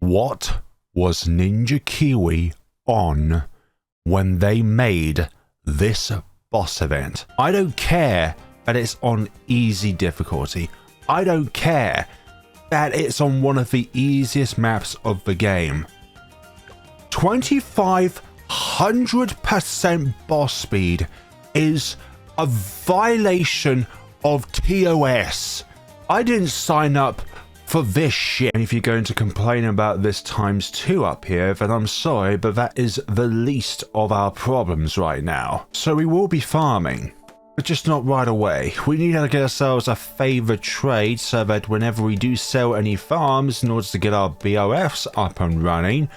What was Ninja Kiwi on when they made this boss event? I don't care that it's on easy difficulty. I don't care that it's on one of the easiest maps of the game. 2500% boss speed is a violation of TOS. I didn't sign up for this shit. And if you're going to complain about this ×2 up here, then I'm sorry, but that is the least of our problems right now. So we will be farming, but just not right away. We need to get ourselves a favored trade so that whenever we do sell any farms in order to get our BRFs up and running,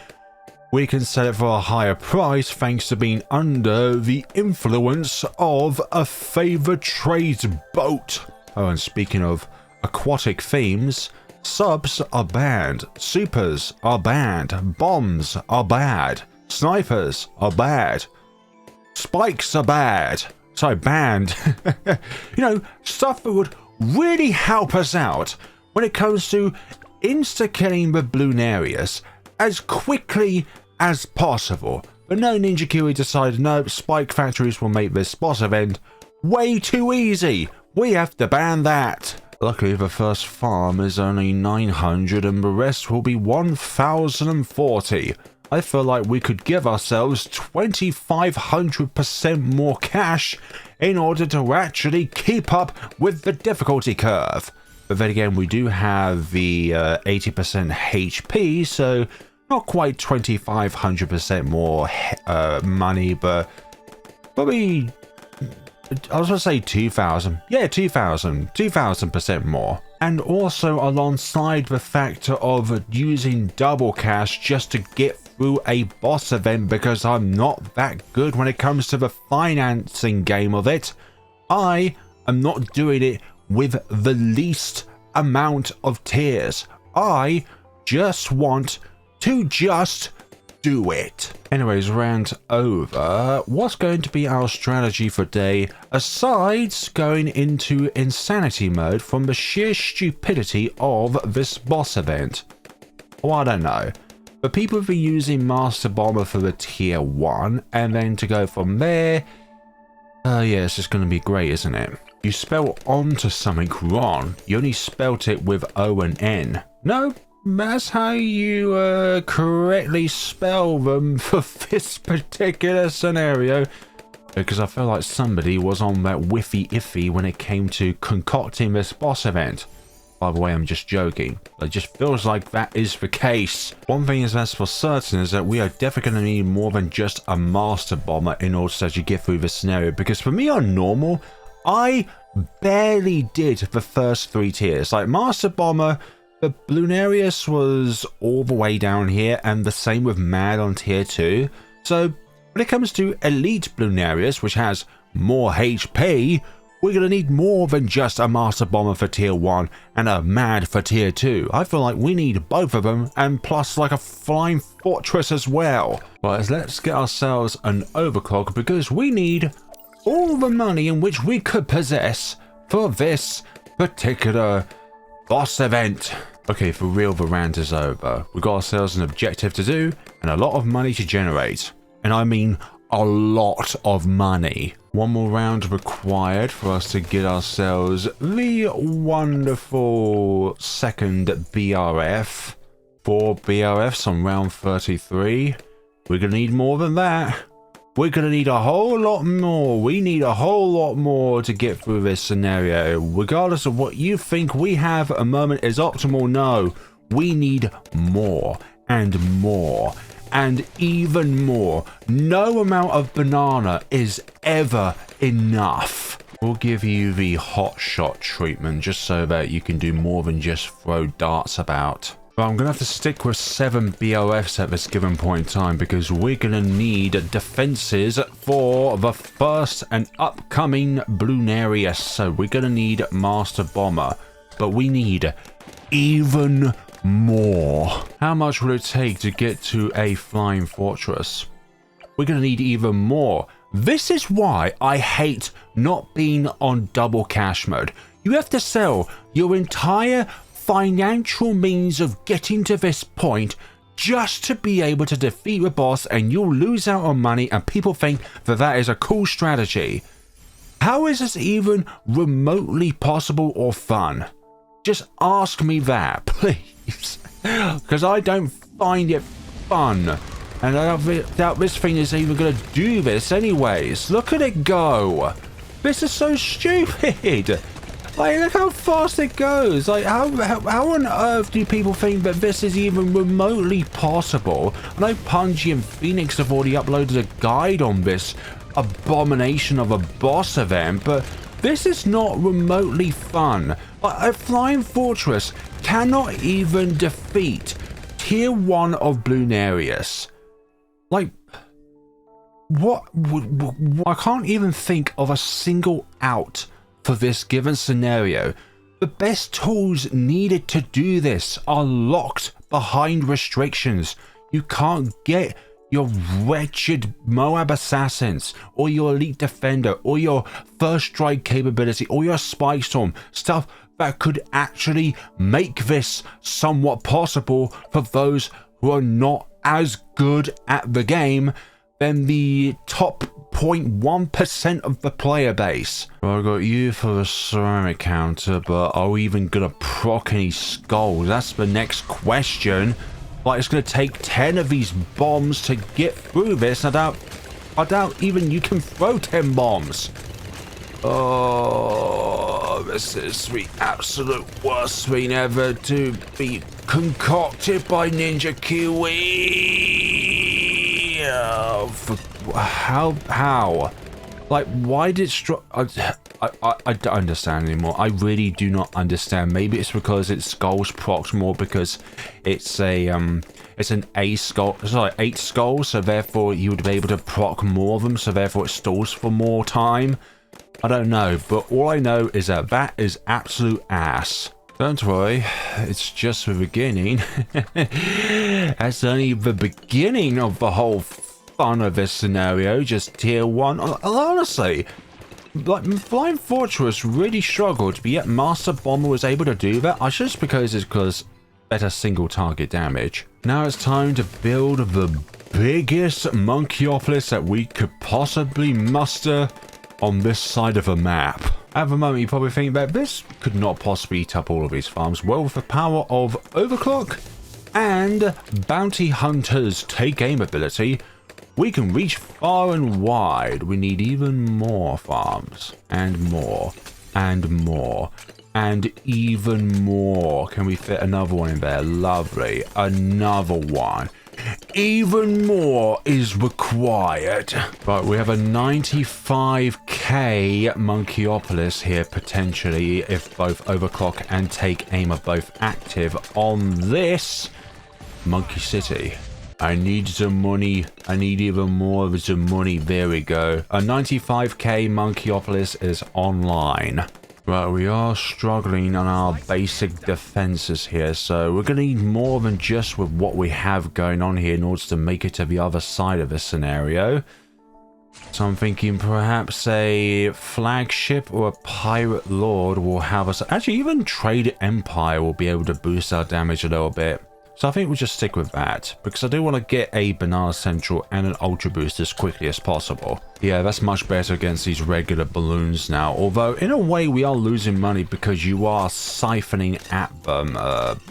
we can sell it for a higher price thanks to being under the influence of a favored trades boat. Oh, and speaking of aquatic themes, subs are banned, supers are banned, bombs are bad, snipers are bad, spikes are bad. Sorry, banned. You know, stuff that would really help us out when it comes to insta-killing the Bloonarius as quickly as possible. But no, Ninja Kiwi decided, no, spike factories will make this boss event way too easy. We have to ban that. Luckily, the first farm is only 900 and the rest will be 1040. I feel like we could give ourselves 2500% more cash in order to actually keep up with the difficulty curve. But then again, we do have the 80% HP, so not quite 2500% more money, but probably, I was going to say 2000. Yeah, 2000% more. And also alongside the factor of using double cash just to get through a boss event because I'm not that good when it comes to the financing game of it, I am not doing it with the least amount of tears. I just want to do it. Anyways, rant over. What's going to be our strategy for day aside going into insanity mode from the sheer stupidity of this boss event? Well, I don't know. But people have been using Master Bomber for the tier 1 and then to go from there. Yeah, it's just going to be great, isn't it? You spell onto something wrong. You only spelt it with O and N. No, that's how you correctly spell them for this particular scenario. Because I feel like somebody was on that whiffy iffy when it came to concocting this boss event. By the way, I'm just joking. It just feels like that is the case. One thing is that's for certain is that we are definitely going to need more than just a Master Bomber in order to actually get through this scenario. Because for me on normal, I barely did the first 3 tiers. Like Master Bomber, the Bloonarius was all the way down here, and the same with Mad on tier 2. So when it comes to Elite Bloonarius, which has more HP, we're going to need more than just a Master Bomber for tier 1 and a Mad for tier 2. I feel like we need both of them, and plus like a Flying Fortress as well. Right, let's get ourselves an overclock because we need all the money in which we could possess for this particular boss event. Okay, for real, the rant is over. We've got ourselves an objective to do and a lot of money to generate. And I mean a lot of money. One more round required for us to get ourselves the wonderful second BRF. 4 BRFs on round 33. We're going to need more than that. We're going to need a whole lot more. We need a whole lot more to get through this scenario. Regardless of what you think we have at the moment is optimal, no. We need more and more. And even more. No amount of banana is ever enough. We'll give you the hot shot treatment just so that you can do more than just throw darts about. But I'm going to have to stick with 7 BOFs at this given point in time because we're going to need defenses for the first and upcoming Bloonarius. So we're going to need Master Bomber, but we need even more. How much will it take to get to a Flying Fortress? We're going to need even more. This is why I hate not being on double cash mode. You have to sell your entire financial means of getting to this point just to be able to defeat the boss, and you'll lose out on money, and people think that that is a cool strategy. How is this even remotely possible or fun? Just ask me that, please. Because I don't find it fun. And I doubt this thing is even going to do this anyways. Look at it go. This is so stupid. Like, look how fast it goes. Like, how on earth do people think that this is even remotely possible? I know Punji and Phoenix have already uploaded a guide on this abomination of a boss event, but this is not remotely fun. A flying fortress cannot even defeat tier 1 of Bloonarius. Like, what? I can't even think of a single out for this given scenario. The best tools needed to do this are locked behind restrictions. You can't get your wretched Moab assassins, or your elite defender, or your first strike capability, or your spike storm, stuff that could actually make this somewhat possible for those who are not as good at the game than the top 0.1% of the player base. Well, I got you for the ceramic counter, but are we even gonna proc any skulls? That's the next question. Like, it's gonna take 10 of these bombs to get through this. I doubt even you can throw 10 bombs. Oh, this is the absolute worst thing ever to be concocted by Ninja Kiwi. How? Like, why did I don't understand anymore. I really do not understand. Maybe it's because it skulls procs more because it's an A skull, sorry, 8 skulls, so therefore you would be able to proc more of them, so therefore it stalls for more time. I don't know, but all I know is that that is absolute ass. Don't worry, it's just the beginning. That's only the beginning of the whole fun of this scenario, just tier 1. Honestly, like, Flying Fortress really struggled, but yet Master Bomber was able to do that. I just because it's because better single target damage. Now it's time to build the biggest Monkeyopolis that we could possibly muster on this side of a map. At the moment, you probably think that this could not possibly eat up all of these farms. Well, with the power of Overclock and Bounty Hunter's take aim ability, we can reach far and wide. We need even more farms, and more, and more, and even more. Can we fit another one in there? Lovely. Another one. Even more is required. Right, we have a 95k Monkeyopolis here potentially if both Overclock and Take Aim are both active on this Monkey City. I need some money. I need even more of some money. There we go. A 95k Monkeyopolis is online. Right, we are struggling on our basic defenses here, so we're going to need more than just with what we have going on here in order to make it to the other side of this scenario. So I'm thinking perhaps a flagship or a pirate lord will have us. Actually, even Trade Empire will be able to boost our damage a little bit. So I think we'll just stick with that, because I do want to get a Banana Central and an Ultra Boost as quickly as possible. Yeah, that's much better against these regular balloons now, although in a way we are losing money because you are siphoning at them,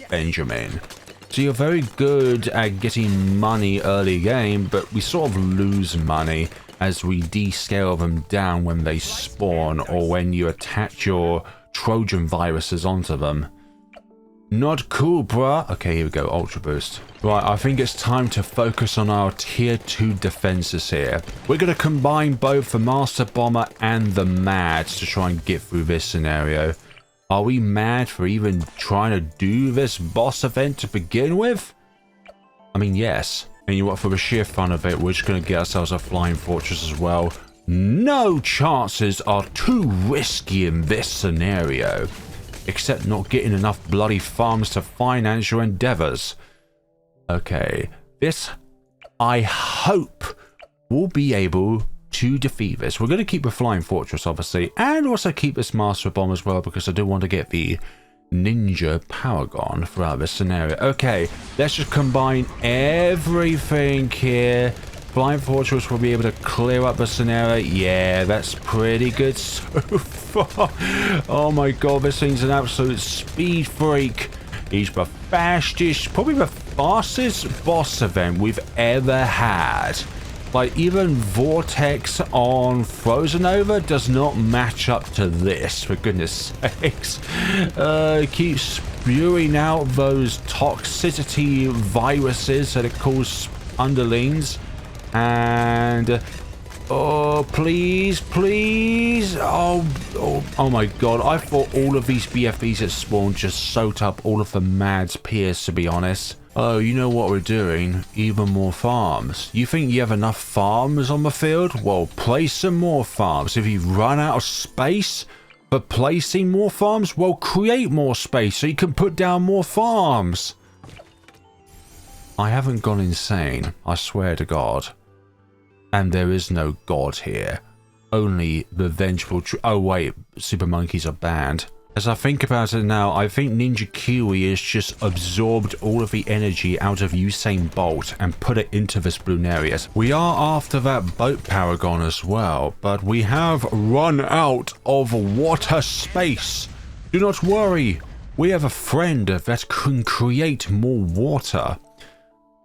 Benjamin. So you're very good at getting money early game, but we sort of lose money as we descale them down when they spawn or when you attach your Trojan viruses onto them. Not cool, bruh. Okay, here we go, Ultra Boost. Right, I think it's time to focus on our tier 2 defenses here. We're going to combine both the Master Bomber and the Mads to try and get through this scenario. Are we mad for even trying to do this boss event to begin with? I mean, yes. And you know what, for the sheer fun of it, we're just going to get ourselves a Flying Fortress as well. No chances are too risky in this scenario. Except not getting enough bloody farms to finance your endeavors. Okay, this, I hope, will be able to defeat this. We're going to keep the Flying Fortress, obviously, and also keep this Master Bomb as well, because I do want to get the ninja Paragon throughout this scenario. Okay, let's just combine everything here. Flying Fortress will be able to clear up the scenario. Yeah, that's pretty good so far. Oh my god, this thing's an absolute speed freak. He's the fastest, probably the fastest boss event we've ever had. Like, even Vortex on Frozen Over does not match up to this, for goodness sakes. Keep spewing out those toxicity viruses that it calls underlings. And oh, please, please. Oh my god. I thought all of these BFBs that spawned just soaked up all of the Mad's peers, to be honest. Oh, you know what we're doing? Even more farms. You think you have enough farms on the field? Well, place some more farms. If you run out of space for placing more farms, well, create more space so you can put down more farms. I haven't gone insane, I swear to God. And there is no God here. Only the vengeful oh wait, super monkeys are banned. As I think about it now, I think Ninja Kiwi has just absorbed all of the energy out of Usain Bolt and put it into this Bloonarius. We are after that boat Paragon as well, but we have run out of water space. Do not worry, we have a friend that can create more water.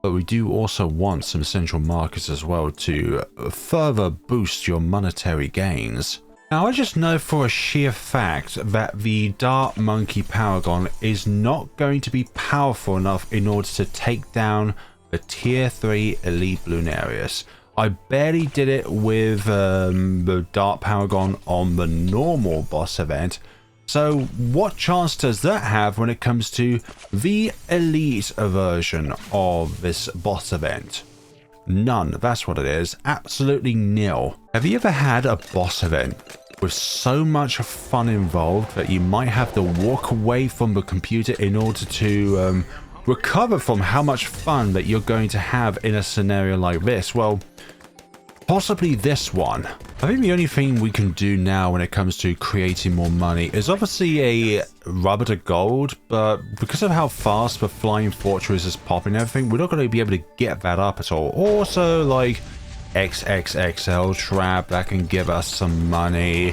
But we do also want some central markets as well to further boost your monetary gains. Now, I just know for a sheer fact that the Dart Monkey Paragon is not going to be powerful enough in order to take down the Tier 3 Elite Bloonarius. I barely did it with the Dart Paragon on the normal boss event. So what chance does that have when it comes to the Elite version of this boss event? None. That's what it is. Absolutely nil. Have you ever had a boss event with so much fun involved that you might have to walk away from the computer in order to recover from how much fun that you're going to have in a scenario like this? Well, possibly this one. I think the only thing we can do now when it comes to creating more money is obviously a rubber to gold, but because of how fast the Flying Fortress is popping everything, we're not going to be able to get that up at all. Also, like XXXL trap that can give us some money.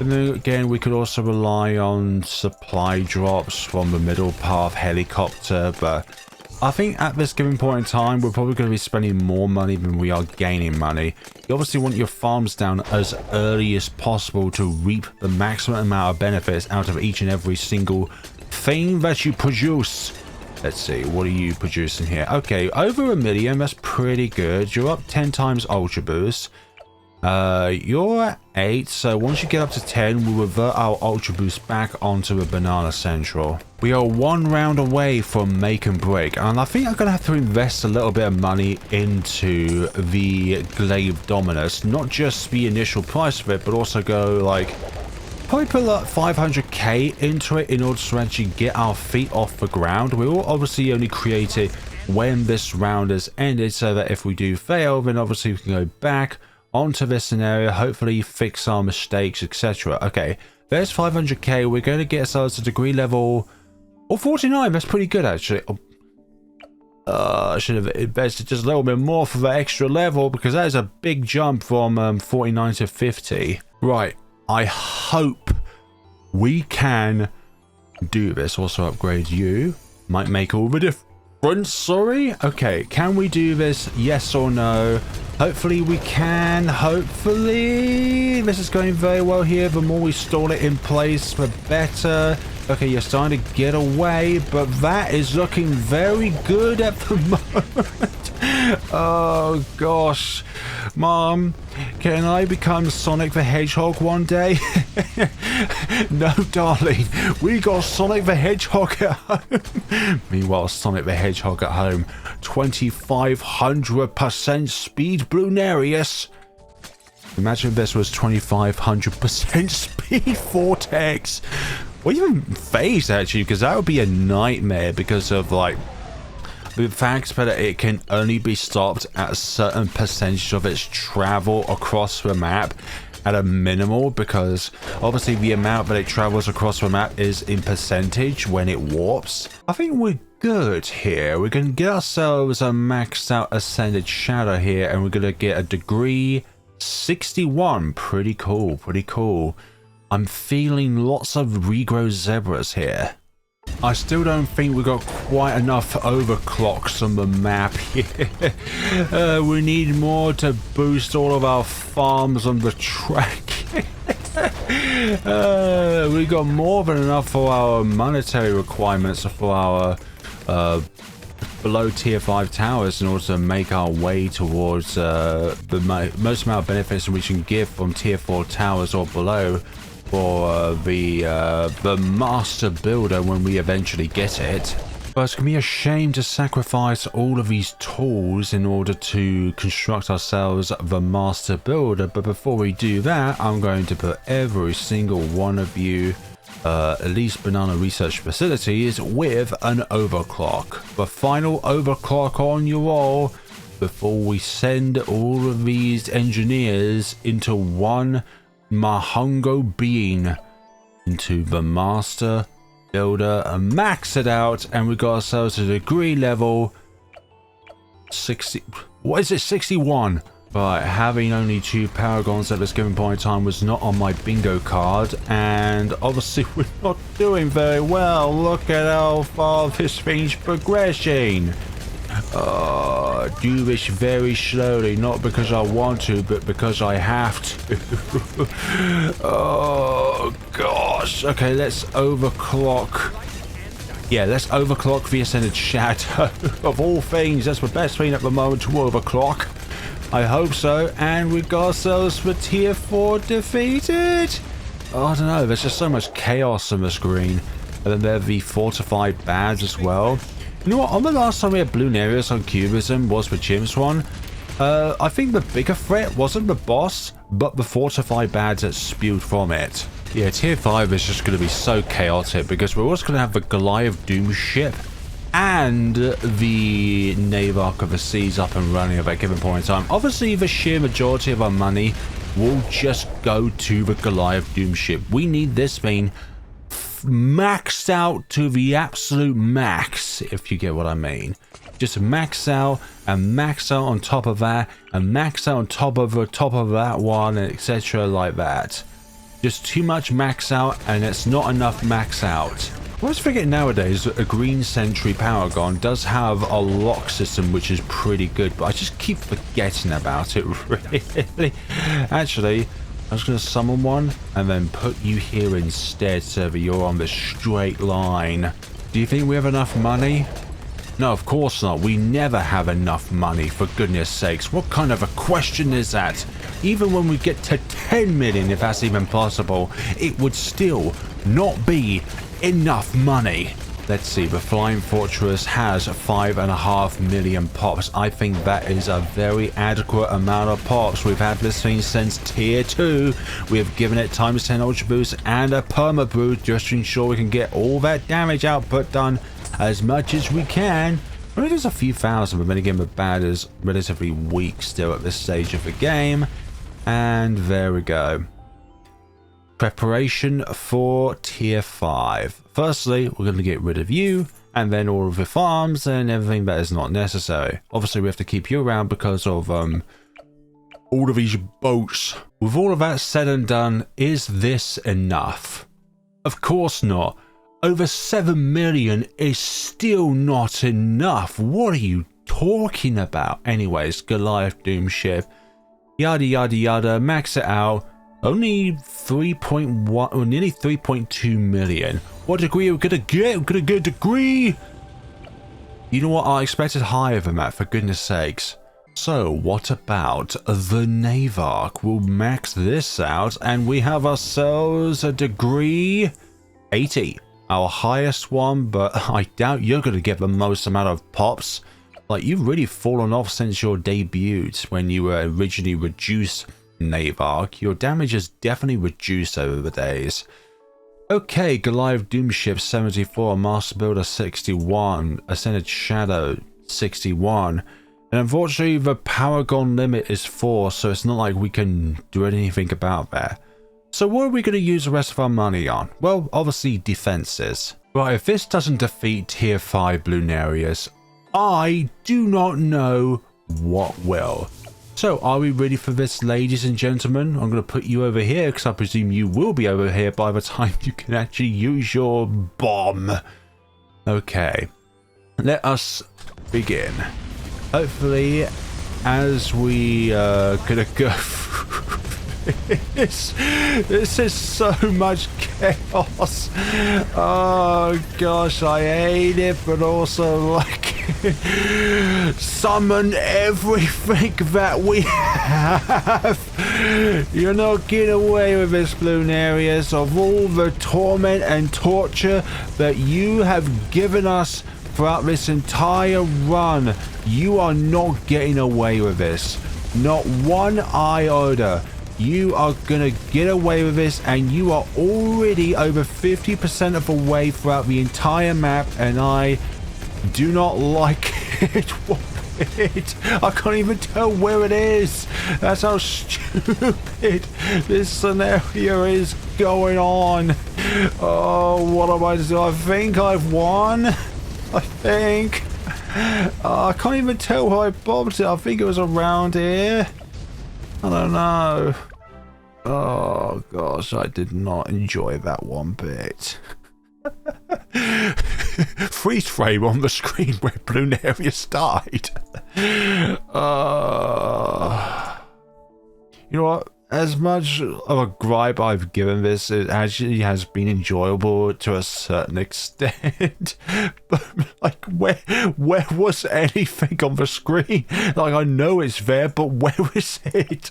And then again, we could also rely on supply drops from the middle path helicopter, but I think at this given point in time, we're probably going to be spending more money than we are gaining money. You obviously want your farms down as early as possible to reap the maximum amount of benefits out of each and every single thing that you produce. Let's see, what are you producing here? Okay, over 1 million, that's pretty good. You're up 10 times Ultra Boost. You're at 8, so once you get up to 10, we'll revert our Ultra Boost back onto a Banana Central. We are 1 round away from make and break, and I think I'm going to have to invest a little bit of money into the Glaive Dominus. Not just the initial price of it, but also go like, probably put like 500k into it in order to actually get our feet off the ground. We will obviously only create it when this round has ended, so that if we do fail, then obviously we can go back onto this scenario, hopefully fix our mistakes, etc. Okay, there's 500k. We're going to get ourselves to degree level 49. That's pretty good, actually. I should have invested just a little bit more for that extra level, because that is a big jump from 49 to 50. Right, I hope we can do this. Also upgrade you. Might make all the difference. Sorry. Okay, can we do this? Yes or no? Hopefully we can. Hopefully. This is going very well here. The more we stall it in place, the better. Okay, you're starting to get away, but that is looking very good at the moment. Oh, gosh. Mom, can I become Sonic the Hedgehog one day? No, darling. We got Sonic the Hedgehog at home. Meanwhile, Sonic the Hedgehog at home. 2500% speed Bloonarius. Imagine if this was 2500% speed Vortex. Or even Phase, actually, because that would be a nightmare because of, like, the fact that it can only be stopped at a certain percentage of its travel across the map. at a minimal, because obviously the amount that it travels across the map is in percentage when it warps. I think we're good here. We can get ourselves a maxed out Ascended Shadow here, and we're going to get a degree 61. Pretty cool, pretty cool. I'm feeling lots of regrow zebras here. I still don't think we got quite enough overclocks on the map here. We need more to boost all of our farms on the track. We got more than enough for our monetary requirements for our below tier 5 towers in order to make our way towards the most amount of benefits we can give from tier 4 towers or below for the master builder when we eventually get it. But it's going to be a shame to sacrifice all of these tools in order to construct ourselves the master builder. But before we do that, I'm going to put every single one of you, at least banana research facilities, with an overclock. The final overclock on your all before we send all of these engineers into one Mahongo being into the master builder and max it out, and we got ourselves a degree level 60. What is it? 61. Right, having only 2 paragons at this given point in time was not on my bingo card, and obviously we're not doing very well. Look at how far this thing's progressing. Do this very slowly, not because I want to, but because I have to. Oh gosh. Okay, let's overclock. Yeah, let's overclock the Ascended Shadow. Of all things, that's the best thing at the moment to overclock. I hope so. And we got ourselves for tier 4 defeated. Oh, I don't know, there's just so much chaos on the screen. And then there are the fortified badge as well. You know what, on the last time we had Bloonarius on Cubism was the Chimps one. I think the bigger threat wasn't the boss, but the fortified badge that spewed from it. Yeah, tier 5 is just going to be so chaotic because we're also going to have the Goliath Doom ship and the Navarch of the Seas up and running at that given point in time. Obviously, the sheer majority of our money will just go to the Goliath Doom ship. We need this thing maxed out to the absolute max, if you get what I mean. Just max out and max out on top of that and max out on top of that one, etc. like that. Just too much max out, and it's not enough max out. I always forget nowadays that a Green Sentry Paragon does have a lock system which is pretty good, but I just keep forgetting about it, really. Actually, I was going to summon one and then put you here instead so that you're on the straight line. Do you think we have enough money? No, of course not. We never have enough money, for goodness sakes. What kind of a question is that? Even when we get to 10 million, if that's even possible, it would still not be enough money. Let's see, the Flying Fortress has 5.5 million pops. I think that is a very adequate amount of pops. We've had this thing since tier 2. We have given it times 10 ultra boost and a perma boost just to ensure we can get all that damage output done as much as we can. I mean, there's a few thousand, but then again, the bat is relatively weak still at this stage of the game. And there we go. Preparation for tier 5. Firstly, we're going to get rid of you, and then all of the farms and everything that is not necessary. Obviously, we have to keep you around because of all of these boats. With all of that said and done, is this enough? Of course not. Over 7 million is still not enough. What are you talking about? Anyways, Goliath Doom ship. Yada yada yada, max it out. Only 3.1 or nearly 3.2 million. What degree are we gonna get? We're gonna get a degree. You know what? I expected higher than that, for goodness sakes. So what about the Navarch? We'll max this out and we have ourselves a degree 80. Our highest one, but I doubt you're gonna get the most amount of pops. Like, you've really fallen off since your debut when you were originally reduced Navarch. Your damage has definitely reduced over the days. Okay, Goliath Doom Ship 74, Master Builder 61, Ascended Shadow 61. And unfortunately, the Paragon limit is 4, so it's not like we can do anything about that. So what are we going to use the rest of our money on? Well, obviously defenses. Right, if this doesn't defeat tier 5 Bloonarius, I do not know what will. So are we ready for this, ladies and gentlemen? I'm going to put you over here because I presume you will be over here by the time you can actually use your bomb. Okay, let us begin. Hopefully, as we gonna go through this is so much chaos. Oh gosh, I hate it, but also like summon everything that we have. You're not getting away with this, Bloonarius. Of all the torment and torture that you have given us throughout this entire run, you are not getting away with this. Not one iota. You are gonna get away with this, and you are already over 50% of the way throughout the entire map, and I do not like it one bit. I can't even tell where it is. That's how stupid this scenario is going on. Oh, what am I doing? I think I've won. I think. I can't even tell how I bobbed it. I think it was around here. I don't know. Oh gosh, I did not enjoy that one bit. Freeze frame on the screen where Bloonarius died. You know what? As much of a gripe I've given this, it actually has been enjoyable to a certain extent. But like, where was anything on the screen? Like, I know it's there, but where is it?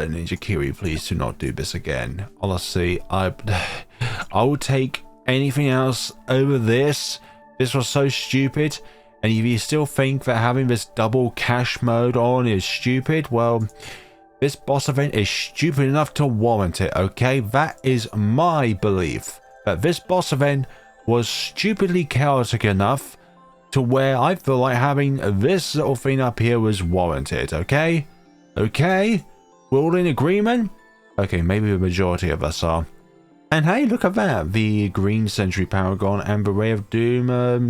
Ninja Kiwi, please do not do this again. Honestly, I will take anything else over this. This was so stupid. And if you still think that having this double cash mode on is stupid, well, this boss event is stupid enough to warrant it, okay? That is my belief, that this boss event was stupidly chaotic enough to where I feel like having this little thing up here was warranted, okay? Okay? We're all in agreement? Okay, maybe the majority of us are. And hey, look at that. The Green Century Paragon and the Ray of Doom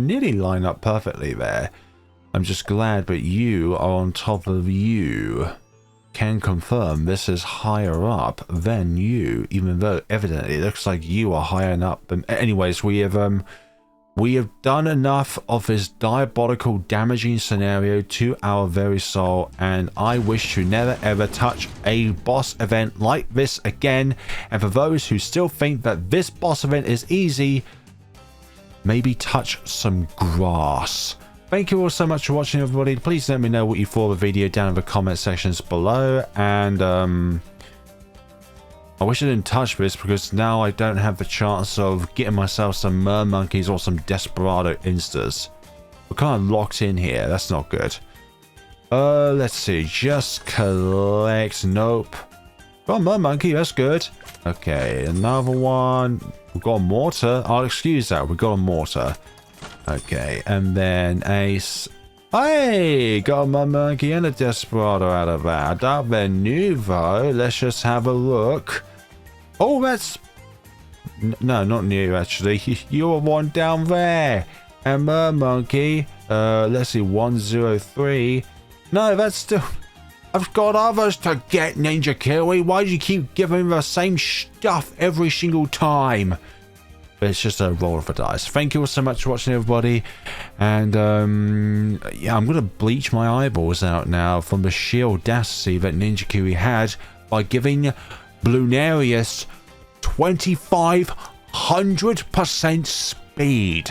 nearly line up perfectly there. I'm just glad that you are on top of you. Can confirm this is higher up than you, even though evidently it looks like you are higher up. Anyways, we have done enough of this diabolical damaging scenario to our very soul, and I wish to never ever touch a boss event like this again. And for those who still think that this boss event is easy, maybe touch some grass. Thank you all so much for watching, everybody. Please let me know what you thought of the video down in the comment sections below, and I wish I didn't touch this because now I don't have the chance of getting myself some Mermonkeys or some Desperado instas. We're kind of locked in here. That's not good. Let's see. Just collect. Nope. Got a Mermonkey. That's good. Okay, another one. We've got a mortar. I'll excuse that. We've got a mortar. Okay, and then a... Hey, got a Mermonkey and a Desperado out of that. I doubt they're new though. Let's just have a look. Oh, that's... No, not new actually. You're one down there. And Mermonkey. Let's see, 103. No, that's still... I've got others to get, Ninja Kiwi. Why do you keep giving the same stuff every single time? But it's just a roll of the dice. Thank you all so much for watching, everybody. And, yeah, I'm going to bleach my eyeballs out now from the sheer audacity that Ninja Kiwi had by giving Bloonarius 2500% speed.